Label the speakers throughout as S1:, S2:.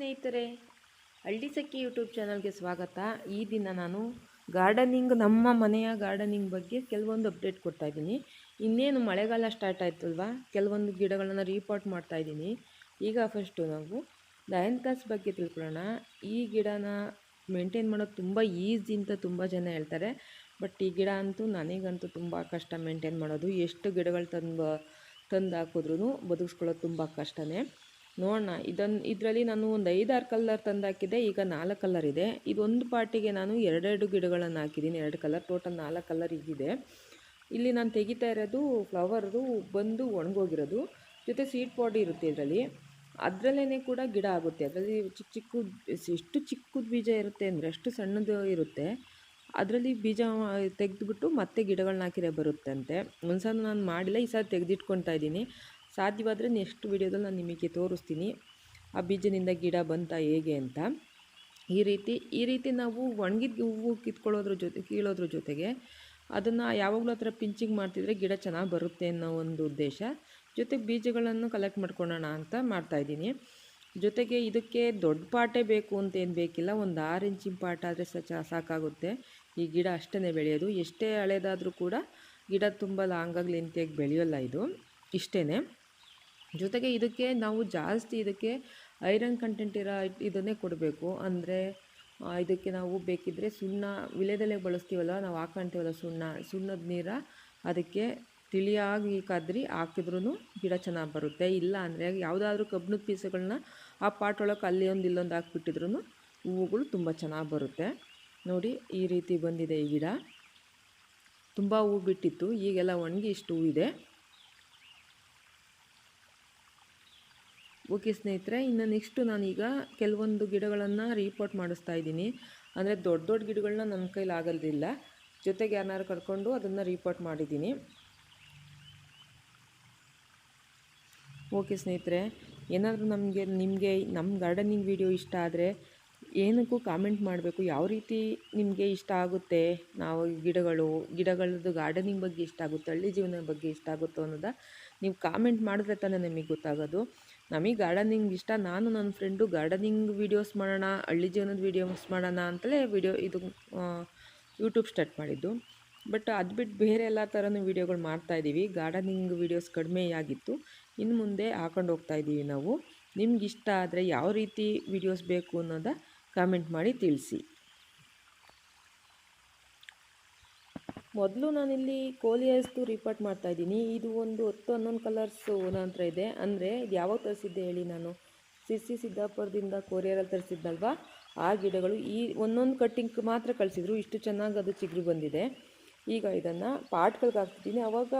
S1: ಸ್ನೇಹಿತರೆ, ಹಳ್ಳಿ ಸಖಿ ಯೂಟ್ಯೂಬ್ ಚಾನಲ್ಗೆ ಸ್ವಾಗತ. ಈ ದಿನ ನಾನು ಗಾರ್ಡನಿಂಗ್, ನಮ್ಮ ಮನೆಯ ಗಾರ್ಡನಿಂಗ್ ಬಗ್ಗೆ ಕೆಲವೊಂದು ಅಪ್ಡೇಟ್ ಕೊಡ್ತಾ ಇದ್ದೀನಿ. ಇನ್ನೇನು ಮಳೆಗಾಲ ಸ್ಟಾರ್ಟ್ ಆಯ್ತಲ್ವಾ, ಕೆಲವೊಂದು ಗಿಡಗಳನ್ನು ರೀಪಾಟ್ ಮಾಡ್ತಾ ಇದ್ದೀನಿ. ಈಗ ಫಸ್ಟು ನಾವು ಡಯಂತಸ್ ಬಗ್ಗೆ ತಿಳ್ಕೊಳ್ಳೋಣ. ಈ ಗಿಡನ ಮೇಂಟೈನ್ ಮಾಡೋದು ತುಂಬ ಈಸಿ ಅಂತ ತುಂಬ ಜನ ಹೇಳ್ತಾರೆ. ಬಟ್ ಈ ಗಿಡ ಅಂತೂ ನನಗಂತೂ ತುಂಬ ಕಷ್ಟ ಮೇಂಟೈನ್ ಮಾಡೋದು. ಎಷ್ಟು ಗಿಡಗಳು ತಂದು ಹಾಕಿದ್ರೂ ಬದುಕಿಸ್ಕೊಳ್ಳೋದು ತುಂಬ ಕಷ್ಟನೇ. ನೋಡೋಣ, ಇದರಲ್ಲಿ ನಾನು ಒಂದು 5-6 ಕಲರ್ ತಂದು ಹಾಕಿದ್ದೆ. ಈಗ 4 ಕಲರ್ ಇದೆ. ಇದೊಂದು ಪಾಟಿಗೆ ನಾನು 2 ಗಿಡಗಳನ್ನು ಹಾಕಿದ್ದೀನಿ. 2 ಕಲರ್, ಟೋಟಲ್ 4 ಕಲರ್ ಇದಿದೆ. ಇಲ್ಲಿ ನಾನು ತೆಗಿತಾ ಇರೋದು ಫ್ಲವರು ಬಂದು ಒಣಗೋಗಿರೋದು, ಜೊತೆ ಸೀಡ್ ಪಾಟ್ ಇರುತ್ತೆ ಇದರಲ್ಲಿ. ಅದರಲ್ಲೇ ಕೂಡ ಗಿಡ ಆಗುತ್ತೆ. ಅದರಲ್ಲಿ ಎಷ್ಟು ಚಿಕ್ಕದು ಬೀಜ ಇರುತ್ತೆ ಅಂದರೆ ಅಷ್ಟು ಸಣ್ಣದು ಇರುತ್ತೆ. ಅದರಲ್ಲಿ ಬೀಜ ತೆಗೆದುಬಿಟ್ಟು ಮತ್ತೆ ಗಿಡಗಳನ್ನ ಹಾಕಿದ್ರೆ ಬರುತ್ತೆ ಅಂತೆ. ಒಂದ್ಸಲ ನಾನು ಮಾಡಿಲ್ಲ, ಈ ಸಲ ತೆಗೆದಿಟ್ಕೊತಾ ಇದ್ದೀನಿ. ಸಾಧ್ಯವಾದರೆ ನೆಕ್ಸ್ಟ್ ವಿಡಿಯೋದಲ್ಲಿ ನಾನು ನಿಮಗೆ ತೋರಿಸ್ತೀನಿ ಆ ಬೀಜದಿಂದ ಗಿಡ ಬಂತ ಹೇಗೆ ಅಂತ. ಈ ರೀತಿ ನಾವು ಒಣಗಿದ ಹೂವು ಕೀಳೋದ್ರ ಜೊತೆಗೆ ಅದನ್ನು ಯಾವಾಗಲೂ ಆ ಥರ ಪಿಂಚಿಂಗ್ ಮಾಡ್ತಿದ್ರೆ ಗಿಡ ಚೆನ್ನಾಗಿ ಬರುತ್ತೆ ಅನ್ನೋ ಒಂದು ಉದ್ದೇಶ. ಜೊತೆಗೆ ಬೀಜಗಳನ್ನು ಕಲೆಕ್ಟ್ ಮಾಡ್ಕೊಳ್ಳೋಣ ಅಂತ ಮಾಡ್ತಾಯಿದ್ದೀನಿ. ಜೊತೆಗೆ ಇದಕ್ಕೆ ದೊಡ್ಡ ಪಾಟೇ ಬೇಕು ಅಂತ ಏನು ಬೇಕಿಲ್ಲ, ಒಂದು 6 ಇಂಚಿನ ಪಾಟ್ ಆದರೆ ಸಾಕಾಗುತ್ತೆ. ಈ ಗಿಡ ಅಷ್ಟೇ ಬೆಳೆಯೋದು. ಎಷ್ಟೇ ಹಳೇದಾದರೂ ಕೂಡ ಗಿಡ ತುಂಬ ಲಾಂಗಾಗಿ ಲೆಂತಿಯಾಗಿ ಬೆಳೆಯೋಲ್ಲ ಇದು, ಇಷ್ಟೇ. ಜೊತೆಗೆ ಇದಕ್ಕೆ ನಾವು ಜಾಸ್ತಿ ಇದಕ್ಕೆ ಐರನ್ ಕಂಟೆಂಟ್ ಇರೋ ಇದನ್ನೇ ಕೊಡಬೇಕು. ಅಂದರೆ ಇದಕ್ಕೆ ನಾವು ಬೇಕಿದ್ದರೆ ಸುಣ್ಣ, ವಿಳೆದೆಲೆ ಬಳಸ್ತೀವಲ್ಲ, ನಾವು ಹಾಕೊಂತೀವಲ್ಲ ಸುಣ್ಣದ ನೀರ ಅದಕ್ಕೆ ತಿಳಿಯಾಗಿ ಕದ್ರಿ ಹಾಕಿದ್ರೂ ಗಿಡ ಚೆನ್ನಾಗಿ ಬರುತ್ತೆ. ಇಲ್ಲ ಅಂದರೆ ಯಾವುದಾದ್ರೂ ಕಬ್ಬಿಣದ ಪೀಸುಗಳನ್ನ ಆ ಪಾಟ್ ಒಳಗೆ ಅಲ್ಲಿ ಒಂದು ಇಲ್ಲೊಂದು ಹಾಕ್ಬಿಟ್ಟಿದ್ರೂ ಹೂವುಗಳು ತುಂಬ ಚೆನ್ನಾಗಿ ಬರುತ್ತೆ. ನೋಡಿ, ಈ ರೀತಿ ಬಂದಿದೆ ಈ ಗಿಡ. ತುಂಬ ಹೂವು ಬಿಟ್ಟಿತ್ತು, ಈಗೆಲ್ಲ ಒಣಗಿ ಇಷ್ಟು ಹೂವಿದೆ. ಓಕೆ ಸ್ನೇಹಿತರೆ, ಇನ್ನು ನೆಕ್ಸ್ಟು ನಾನೀಗ ಕೆಲವೊಂದು ಗಿಡಗಳನ್ನು ರೀಪಾಟ್ ಮಾಡಿಸ್ತಾ ಇದ್ದೀನಿ. ಅಂದರೆ ದೊಡ್ಡ ಗಿಡಗಳನ್ನ ನನ್ನ ಕೈಲಿ ಆಗೋದಿಲ್ಲ, ಜೊತೆಗೆ ಯಾರನ್ನಾರು ಕರ್ಕೊಂಡು ಅದನ್ನು ರೀಪಾಟ್ ಮಾಡಿದ್ದೀನಿ. ಓಕೆ ಸ್ನೇಹಿತರೆ, ಏನಾದರೂ ನಿಮಗೆ ನಮ್ಮ ಗಾರ್ಡನಿಂಗ್ ವಿಡಿಯೋ ಇಷ್ಟ ಆದರೆ ಏನಕ್ಕೂ ಕಾಮೆಂಟ್ ಮಾಡಬೇಕು. ಯಾವ ರೀತಿ ನಿಮಗೆ ಇಷ್ಟ ಆಗುತ್ತೆ, ನಾವು ಗಿಡಗಳದ್ದು ಗಾರ್ಡನಿಂಗ್ ಬಗ್ಗೆ ಇಷ್ಟ ಆಗುತ್ತೆ, ಹಳ್ಳಿ ಜೀವನದ ಬಗ್ಗೆ ಇಷ್ಟ ಆಗುತ್ತೋ ಅನ್ನೋದ ನೀವು ಕಾಮೆಂಟ್ ಮಾಡಿದ್ರೆ ತಾನೇ ನಮಗೆ ಗೊತ್ತಾಗೋದು. ನಮಗೆ ಗಾರ್ಡನಿಂಗ್ ಇಷ್ಟ. ನಾನು ನನ್ನ ಫ್ರೆಂಡು ಗಾರ್ಡನಿಂಗ್ ವೀಡಿಯೋಸ್ ಮಾಡೋಣ, ಹಳ್ಳಿ ಜೀವನದ ವೀಡಿಯೋಸ್ ಮಾಡೋಣ ಅಂತಲೇ ಇದು ಯೂಟ್ಯೂಬ್ ಸ್ಟಾರ್ಟ್ ಮಾಡಿದ್ದು. ಬಟ್ ಅದು ಬಿಟ್ಟು ಬೇರೆ ಎಲ್ಲ ಥರನೂ ವೀಡಿಯೋಗಳು ಮಾಡ್ತಾಯಿದ್ದೀವಿ. ಗಾರ್ಡನಿಂಗ್ ವೀಡಿಯೋಸ್ ಕಡಿಮೆ ಆಗಿತ್ತು, ಇನ್ನು ಮುಂದೆ ಹಾಕೊಂಡು ಹೋಗ್ತಾಯಿದ್ದೀವಿ ನಾವು. ನಿಮ್ಗೆ ಇಷ್ಟ ಆದರೆ ಯಾವ ರೀತಿ ವೀಡಿಯೋಸ್ ಬೇಕು ಅನ್ನೋದ ಕಾಮೆಂಟ್ ಮಾಡಿ ತಿಳಿಸಿ. ಮೊದಲು ನಾನಿಲ್ಲಿ ಕೋಲಿಯಸ್ದು ರೀಪಾಟ್ ಮಾಡ್ತಾಯಿದ್ದೀನಿ. ಇದು ಒಂದು 10-11 ಕಲರ್ಸು ನಂತರ ಇದೆ. ಅಂದರೆ ಇದು ಯಾವಾಗ ತರಿಸಿದ್ದೆ ಹೇಳಿ, ನಾನು ಸಿದ್ದಾಪುರದಿಂದ ಕೊರಿಯರಲ್ಲಿ ತರಿಸಿದ್ನಲ್ವ ಆ ಗಿಡಗಳು. ಈ ಒಂದೊಂದು ಕಟ್ಟಿಂಗ್ ಮಾತ್ರ ಕಳಿಸಿದ್ರು, ಇಷ್ಟು ಚೆನ್ನಾಗಿ ಅದು ಚಿಗುರು ಬಂದಿದೆ. ಈಗ ಇದನ್ನು ಪಾಟ್ಗಳಿಗೆ ಹಾಕ್ತಿದ್ದೀನಿ. ಆವಾಗ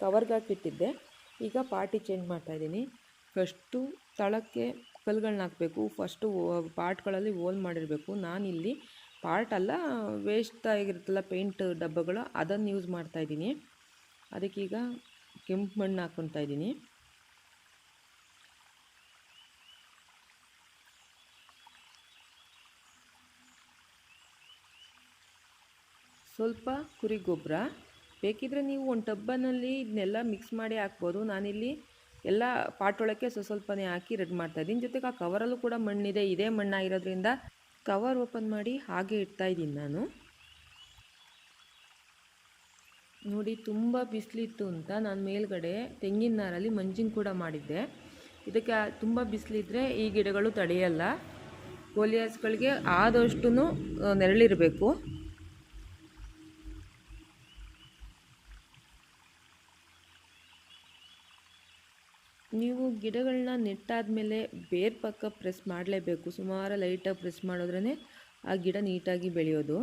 S1: ಕವರ್ಗೆ ಹಾಕಿಟ್ಟಿದ್ದೆ, ಈಗ ಪಾಟಿಗೆ ಚೇಂಜ್ ಮಾಡ್ತಾಯಿದ್ದೀನಿ. ಫಸ್ಟು ತಳಕ್ಕೆ ಕಲ್ಲುಗಳನ್ನ ಹಾಕಬೇಕು. ಫಸ್ಟು ಪಾಟ್ಗಳಲ್ಲಿ ಹೋಲ್ ಮಾಡಿರಬೇಕು. ನಾನಿಲ್ಲಿ ಪಾಟ್ ಅಲ್ಲ, ವೇಸ್ಟ್ ಆಗಿರುತ್ತಲ್ಲ ಪೇಂಟ್ ಡಬ್ಬಗಳು, ಅದನ್ನು ಯೂಸ್ ಮಾಡ್ತಾಯಿದ್ದೀನಿ. ಅದಕ್ಕೀಗ ಕೆಂಪು ಮಣ್ಣು ಹಾಕ್ಕೊತಾ ಇದ್ದೀನಿ. ಸ್ವಲ್ಪ ಕುರಿ ಗೊಬ್ಬರ ಬೇಕಿದ್ರೆ ನೀವು ಒಂದು ಟಬ್ಬನಲ್ಲಿ ಇದನ್ನೆಲ್ಲ ಮಿಕ್ಸ್ ಮಾಡಿ ಹಾಕ್ಬೋದು. ನಾನಿಲ್ಲಿ ಎಲ್ಲ ಪಾಟೊಳಕ್ಕೆ ಸ್ವಲ್ಪನೇ ಹಾಕಿ ರೆಡಿ ಮಾಡ್ತಾಯಿದ್ದೀನಿ. ಜೊತೆಗೆ ಆ ಕವರಲ್ಲೂ ಕೂಡ ಮಣ್ಣಿದೆ. ಇದೇ ಮಣ್ಣಾಗಿರೋದ್ರಿಂದ ಕವರ್ ಓಪನ್ ಮಾಡಿ ಹಾಗೆ ಇಡ್ತಾಯಿದ್ದೀನಿ ನಾನು. ನೋಡಿ, ತುಂಬ ಬಿಸಿಲಿತ್ತು ಅಂತ ನಾನು ಮೇಲ್ಗಡೆ ತೆಂಗಿನ ನಾರಲ್ಲಿ ಮಂಜಿನ ಕೂಡ ಮಾಡಿದ್ದೆ. ಇದಕ್ಕೆ ತುಂಬ ಬಿಸಿಲಿದ್ರೆ ಈ ಗಿಡಗಳು ತಡೆಯಲ್ಲ. ಕೋಲಿಯಾಸ್ಗಳಿಗೆ ಆದಷ್ಟು ನೆರಳಿರಬೇಕು. ನೀವು ಗಿಡಗಳನ್ನ ನೆಟ್ಟಾದಮೇಲೆ ಬೇರೆ ಪಕ್ಕ ಪ್ರೆಸ್ ಮಾಡಲೇಬೇಕು. ಸುಮಾರು ಲೈಟಾಗಿ ಪ್ರೆಸ್ ಮಾಡಿದ್ರೇ ಆ ಗಿಡ ನೀಟಾಗಿ ಬೆಳೆಯೋದು.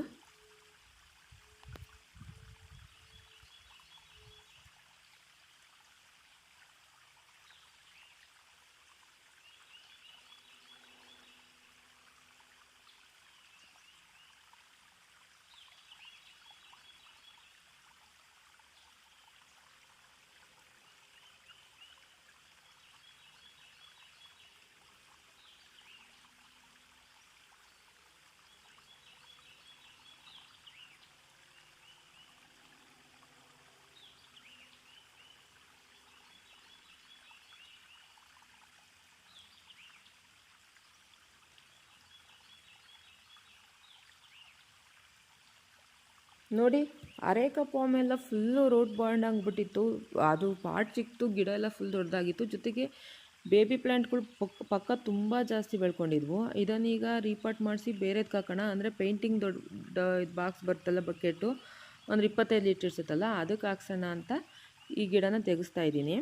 S1: ನೋಡಿ ಅರೇಕ ಪಾಮ್ ಎಲ್ಲ ಫುಲ್ಲು ರೋಡ್ ಬಾಂಡ್ ಆಗಿಬಿಟ್ಟಿತ್ತು. ಅದು ಪಾಟ್ ಚಿಕ್ತು, ಗಿಡ ಎಲ್ಲ ಫುಲ್ ದೊಡ್ಡದಾಗಿತ್ತು. ಜೊತೆಗೆ ಬೇಬಿ ಪ್ಲ್ಯಾಂಟ್ಗಳು ಪಕ್ಕ ತುಂಬ ಜಾಸ್ತಿ ಬೆಳ್ಕೊಂಡಿದ್ವು. ಇದನ್ನೀಗ ರೀಪಾಟ್ ಮಾಡಿಸಿ ಬೇರೆದು ಹಾಕೋಣ, ಅಂದರೆ ಪೇಂಟಿಂಗ್ ದೊಡ್ಡ ಬಾಕ್ಸ್ ಬರ್ತಲ್ಲ, ಬಕೆಟು ಒಂದು 25 ಲೀಟರ್ಸ್ ಇರುತ್ತಲ್ಲ, ಅದಕ್ಕೆ ಹಾಕ್ಸೋಣ ಅಂತ ಈ ಗಿಡನ ತೆಗೆಸ್ತಾ ಇದ್ದೀನಿ.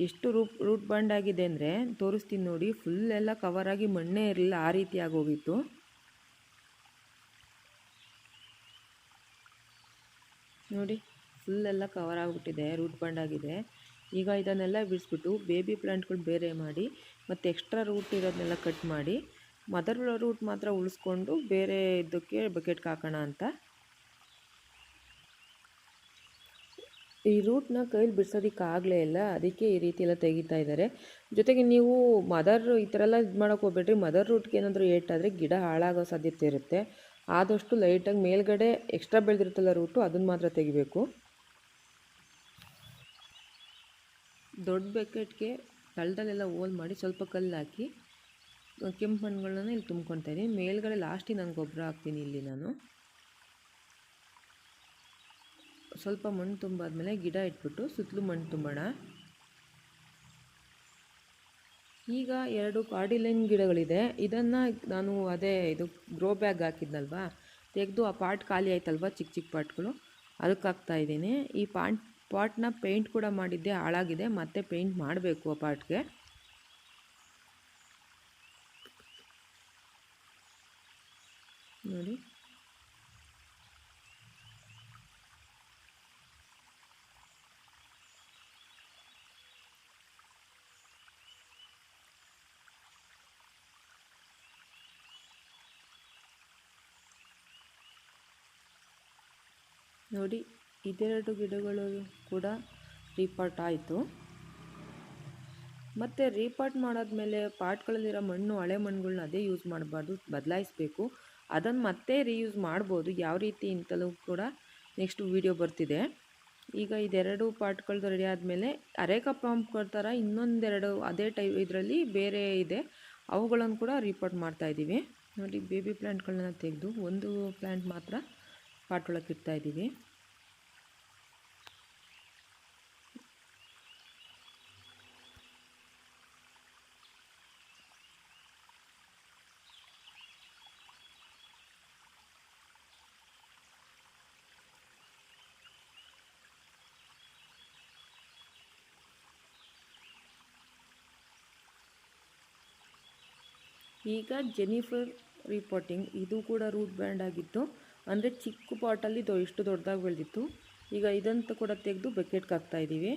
S1: ಎಷ್ಟು ರೂಟ್ ಬಾಂಡ್ ಆಗಿದೆ ಅಂದರೆ ತೋರಿಸ್ತೀನಿ ನೋಡಿ. ಫುಲ್ ಎಲ್ಲ ಕವರಾಗಿ ಮಣ್ಣೇ ಇರಲಿಲ್ಲ, ಆ ರೀತಿ ಆಗೋಗಿತ್ತು. ನೋಡಿ ಫುಲ್ಲೆಲ್ಲ ಕವರ್ ಆಗಿಬಿಟ್ಟಿದೆ, ರೂಟ್ ಬಾಂಡ್ ಆಗಿದೆ. ಈಗ ಇದನ್ನೆಲ್ಲ ಬಿಡಿಸ್ಬಿಟ್ಟು ಬೇಬಿ ಪ್ಲ್ಯಾಂಟ್ಗಳು ಬೇರೆ ಮಾಡಿ ಮತ್ತು ಎಕ್ಸ್ಟ್ರಾ ರೂಟ್ ಇರೋದನ್ನೆಲ್ಲ ಕಟ್ ಮಾಡಿ ಮದರ್ ರೂಟ್ ಮಾತ್ರ ಉಳಿಸ್ಕೊಂಡು ಬೇರೆ ಇದಕ್ಕೆ ಬಕೆಟ್ಗೆ ಹಾಕೋಣ ಅಂತ. ಈ ರೂಟ್ನ ಕೈಲಿ ಬಿಡ್ಸೋದಕ್ಕಾಗಲೇ ಇಲ್ಲ, ಅದಕ್ಕೆ ಈ ರೀತಿ ಎಲ್ಲ ತೆಗಿತಾ ಇದ್ದಾರೆ. ಜೊತೆಗೆ ನೀವು ಈ ಥರ ಎಲ್ಲ ಇದು ಮಾಡೋಕೆ ಹೋಗ್ಬೇಡ್ರಿ. ಮದರ್ ರೂಟ್ಗೆ ಏನಾದರೂ ಏಟಾದರೆ ಗಿಡ ಹಾಳಾಗೋ ಸಾಧ್ಯತೆ ಇರುತ್ತೆ. ಆದಷ್ಟು ಲೈಟಾಗಿ ಮೇಲ್ಗಡೆ ಎಕ್ಸ್ಟ್ರಾ ಬೆಳೆದಿರುತ್ತಲ್ಲ ರೂಟು, ಅದನ್ನು ಮಾತ್ರ ತೆಗಿಬೇಕು. ದೊಡ್ಡ ಬಕೆಟ್ಗೆ ತಳದಲ್ಲೆಲ್ಲ ಹೋಲ್ ಮಾಡಿ ಸ್ವಲ್ಪ ಕಲ್ಲು ಹಾಕಿ ಕೆಂಪು ಮಣ್ಣುಗಳನ್ನ ಇಲ್ಲಿ ತುಂಬ್ಕೊತಾ ಇದ್ದೀನಿ. ಮೇಲ್ಗಡೆ ಲಾಸ್ಟಿಗೆ ನಾನು ಗೊಬ್ಬರ ಹಾಕ್ತೀನಿ. ಇಲ್ಲಿ ನಾನು ಸ್ವಲ್ಪ ಮಣ್ಣು ತುಂಬಾದ್ಮೇಲೆ ಗಿಡ ಇಟ್ಬಿಟ್ಟು ಸುತ್ತಲೂ ಮಣ್ಣು ತುಂಬೋಣ. ಈಗ 2 ಕಾರ್ಡಿಲೈನ್ ಗಿಡಗಳಿದೆ. ಇದನ್ನು ನಾನು ಇದು ಗ್ರೋ ಬ್ಯಾಗ್ ಹಾಕಿದ್ನಲ್ವಾ, ತೆಗೆದು ಆ ಪಾಟ್ ಖಾಲಿ ಆಯ್ತಲ್ವ, ಚಿಕ್ಕ ಚಿಕ್ಕ ಪಾಟ್ಗಳು, ಅದಕ್ಕೆ ಹಾಕ್ತಾಯಿದ್ದೀನಿ. ಈ ಪಾಟ್ನ ಪೇಂಟ್ ಕೂಡ ಮಾಡಿದ್ದೆ, ಹಾಳಾಗಿದೆ, ಮತ್ತೆ ಪೇಂಟ್ ಮಾಡಬೇಕು ಆ ಪಾಟ್ಗೆ. ನೋಡಿ ನೋಡಿ, ಇದೆರಡು ಗಿಡಗಳು ಕೂಡ ರೀಪಾಟ್ ಆಯಿತು. ಮತ್ತು ರೀಪಾಟ್ ಮಾಡಾದ್ಮೇಲೆ ಪಾಟ್ಗಳಲ್ಲಿರೋ ಮಣ್ಣು, ಹಳೆ ಮಣ್ಣುಗಳನ್ನ ಅದೇ ಯೂಸ್ ಮಾಡಬಾರ್ದು, ಬದಲಾಯಿಸಬೇಕು. ಅದನ್ನು ಮತ್ತೆ ರೀಯೂಸ್ ಮಾಡ್ಬೋದು, ಯಾವ ರೀತಿ ಅಂತಲೂ ಕೂಡ ನೆಕ್ಸ್ಟ್ ವೀಡಿಯೋ ಬರ್ತಿದೆ. ಈಗ ಇದೆರಡು ಪಾಟ್ಗಳದ್ದು ರೆಡಿ ಆದಮೇಲೆ ಅರೇಕಾ ಪಾಂಪ್ ಥರ ಇನ್ನೊಂದೆರಡು ಅದೇ ಇದರಲ್ಲಿ ಬೇರೆ ಇದೆ, ಅವುಗಳನ್ನು ಕೂಡ ರೀಪಾಟ್ ಮಾಡ್ತಾಯಿದ್ದೀವಿ. ನೋಡಿ, ಬೇಬಿ ಪ್ಲ್ಯಾಂಟ್ಗಳನ್ನ ತೆಗೆದು ಒಂದು ಪ್ಲ್ಯಾಂಟ್ ಮಾತ್ರ ಪಾಟ್ ಒಳಗೆ ಇಡ್ತಾಯಿದ್ದೀವಿ. ಈಗ ಜೆನಿಫರ್ ರಿಪೋಟಿಂಗ್, ಇದು ಕೂಡ ರೂಟ್ ಬ್ಯಾಂಡ್ ಆಗಿತ್ತು. ಅಂದರೆ ಚಿಕ್ಕ ಪಾಟಲ್ಲಿ ಎಷ್ಟು ದೊಡ್ಡದಾಗಿ ಬೆಳೆದಿತ್ತು. ಈಗ ಇದಂತ ಕೂಡ ತೆಗೆದು ಬಕೆಟ್ಗೆ ಹಾಕ್ತಾಯಿದ್ದೀವಿ.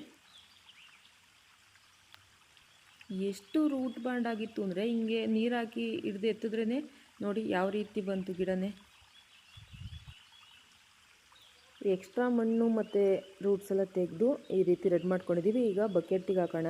S1: ಎಷ್ಟು ರೂಟ್ ಬಾಂಡ್ ಆಗಿತ್ತು ಅಂದರೆ ಹಿಂಗೆ ನೀರು ಹಾಕಿ ಹಿಡ್ದು ಎತ್ತಿದ್ರೇ ನೋಡಿ ಯಾವ ರೀತಿ ಬಂತು ಗಿಡನೇ. ಎಕ್ಸ್ಟ್ರಾ ಮಣ್ಣು ಮತ್ತು ರೂಟ್ಸ್ ಎಲ್ಲ ತೆಗೆದು ಈ ರೀತಿ ರೆಡಿ ಮಾಡ್ಕೊಂಡಿದ್ದೀವಿ. ಈಗ ಬಕೆಟಿಗೆ ಹಾಕೋಣ.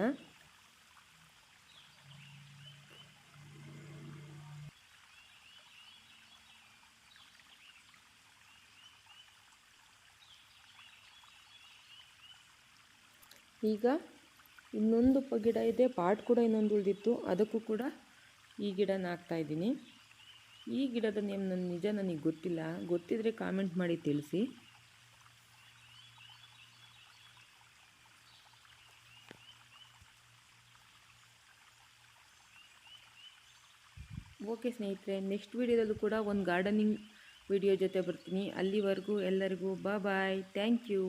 S1: ಈಗ ಇನ್ನೊಂದು ಗಿಡ ಇದೆ, ಪಾಟ್ ಕೂಡ ಇನ್ನೊಂದು ಉಳಿದಿತ್ತು, ಅದಕ್ಕೂ ಕೂಡ ಈ ಗಿಡನ ಹಾಕ್ತಾಯಿದ್ದೀನಿ. ಈ ಗಿಡದ ನೇಮ್ ನನಗೆ ಗೊತ್ತಿಲ್ಲ, ಗೊತ್ತಿದ್ದರೆ ಕಾಮೆಂಟ್ ಮಾಡಿ ತಿಳಿಸಿ. ಓಕೆ ಸ್ನೇಹಿತರೆ, ನೆಕ್ಸ್ಟ್ ವೀಡಿಯೋದಲ್ಲೂ ಕೂಡ ಒಂದು ಗಾರ್ಡನಿಂಗ್ ವಿಡಿಯೋ ಜೊತೆ ಬರ್ತೀನಿ. ಅಲ್ಲಿವರೆಗೂ ಎಲ್ಲರಿಗೂ ಬಾಯ್, ಥ್ಯಾಂಕ್ ಯು.